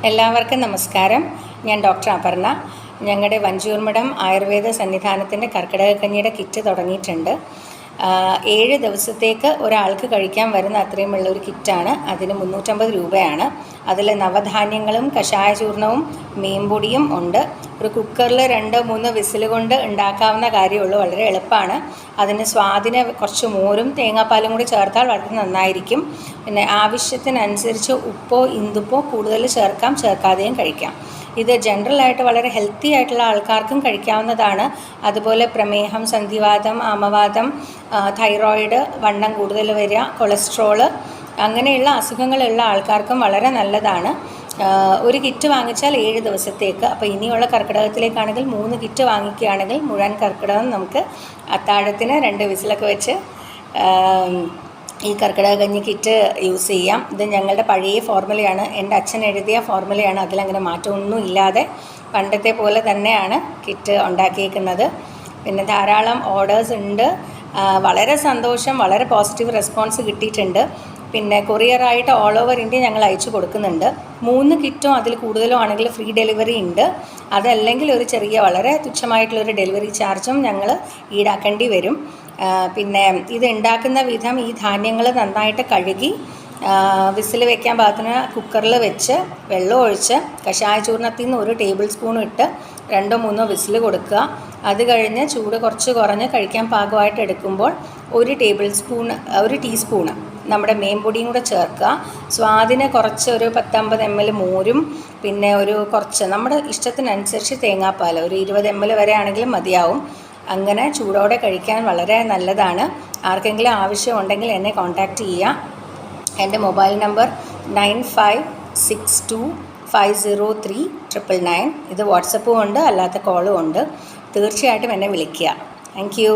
എല്ലാവർക്കും നമസ്കാരം. ഞാൻ ഡോക്ടർ അപർണ. ഞങ്ങളുടെ വഞ്ചിയൂർമഠം ആയുർവേദ സന്നിധാനത്തിൻ്റെ കർക്കിടകക്കഞ്ഞിയുടെ കിറ്റ് തുടങ്ങിയിട്ടുണ്ട്. 7 ദിവസത്തേക്ക് ഒരാൾക്ക് കഴിക്കാൻ വരുന്ന അത്രയുമുള്ള ഒരു കിറ്റാണ്. അതിന് 350 രൂപയാണ്. അതിൽ നവധാന്യങ്ങളും കഷായ ചൂർണവും മീൻപൊടിയും ഉണ്ട്. ഒരു കുക്കറിൽ 2-3 വിസിൽ കൊണ്ട് ഉണ്ടാക്കാവുന്ന കാര്യമുള്ളൂ. വളരെ എളുപ്പമാണ്. അതിന് സ്വാദിന് കുറച്ച് മോരും തേങ്ങാപ്പാലും കൂടി ചേർത്താൽ വളരെ നന്നായിരിക്കും. പിന്നെ ആവശ്യത്തിനനുസരിച്ച് ഉപ്പോ ഇന്ദുപ്പോ കൂടുതൽ ചേർക്കാം, ചേർക്കാതെയും കഴിക്കാം. ഇത് ജനറലായിട്ട് വളരെ ഹെൽത്തി ആയിട്ടുള്ള ആൾക്കാർക്കും കഴിക്കാവുന്നതാണ്. അതുപോലെ പ്രമേഹം, സന്ധിവാതം, ആമവാതം, തൈറോയിഡ്, വണ്ണം കൂടുതൽ വരിക, കൊളസ്ട്രോള് അങ്ങനെയുള്ള അസുഖങ്ങളുള്ള ആൾക്കാർക്കും വളരെ നല്ലതാണ്. ഒരു കിറ്റ് വാങ്ങിച്ചാൽ 7 ദിവസത്തേക്ക്. അപ്പോൾ ഇനിയുള്ള കർക്കിടകത്തിലേക്കാണെങ്കിൽ 3 കിറ്റ് വാങ്ങിക്കുകയാണെങ്കിൽ മുഴുവൻ കർക്കിടകം നമുക്ക് അത്താഴത്തിന് 2 വിസിലൊക്കെ വെച്ച് ഈ കർക്കിടകക്കഞ്ഞി കിറ്റ് യൂസ് ചെയ്യാം. ഇത് ഞങ്ങളുടെ പഴയ ഫോർമുലയാണ്. എൻ്റെ അച്ഛൻ എഴുതിയ ഫോർമുലയാണ്. അതിലങ്ങനെ മാറ്റമൊന്നും ഇല്ലാതെ പണ്ടത്തെ പോലെ തന്നെയാണ് കിറ്റ് ഉണ്ടാക്കിയേക്കുന്നത്. പിന്നെ ധാരാളം ഓർഡേഴ്സ് ഉണ്ട്. വളരെ സന്തോഷം, വളരെ പോസിറ്റീവ് റെസ്പോൺസ് കിട്ടിയിട്ടുണ്ട്. പിന്നെ കൊറിയറായിട്ട് ഓൾ ഓവർ ഇന്ത്യ ഞങ്ങൾ അയച്ചു കൊടുക്കുന്നുണ്ട്. 3 കിറ്റും അതിൽ കൂടുതലും ആണെങ്കിൽ ഫ്രീ ഡെലിവറി ഉണ്ട്. അതല്ലെങ്കിൽ ഒരു ചെറിയ വളരെ തുച്ഛമായിട്ടുള്ളൊരു ഡെലിവറി ചാർജും ഞങ്ങൾ ഈടാക്കേണ്ടി വരും. പിന്നെ ഇത് ഉണ്ടാക്കുന്ന വിധം ഈ ധാന്യങ്ങൾ നന്നായിട്ട് കഴുകി വിസിൽ വെക്കാൻ പാകത്തിന് കുക്കറിൽ വെച്ച് വെള്ളം ഒഴിച്ച് കഷായ ചൂർണത്തിൽ നിന്ന് 1 ടേബിൾ സ്പൂൺ ഇട്ട് 2-3 വിസിൽ കൊടുക്കുക. അത് കഴിഞ്ഞ് ചൂട് കുറച്ച് കുറഞ്ഞ് കഴിക്കാൻ പാകമായിട്ട് എടുക്കുമ്പോൾ 1 ടീസ്പൂണ് നമ്മുടെ മീൻപൊടിയും കൂടെ ചേർക്കുക. സ്വാദിന് കുറച്ച് ഒരു 10-50 ml മോരും പിന്നെ കുറച്ച് നമ്മുടെ ഇഷ്ടത്തിനനുസരിച്ച് തേങ്ങാപ്പാൽ ഒരു 20 ml വരെ ആണെങ്കിലും മതിയാവും. അങ്ങനെ ചൂടോടെ കഴിക്കാൻ വളരെ നല്ലതാണ്. ആർക്കെങ്കിലും ആവശ്യമുണ്ടെങ്കിൽ എന്നെ കോൺടാക്റ്റ് ചെയ്യുക. എൻ്റെ മൊബൈൽ നമ്പർ 9562503999. ഇത് വാട്സപ്പും ഉണ്ട്, അല്ലാത്ത കോളും ഉണ്ട്. തീർച്ചയായിട്ടും എന്നെ വിളിക്കുക. Thank you.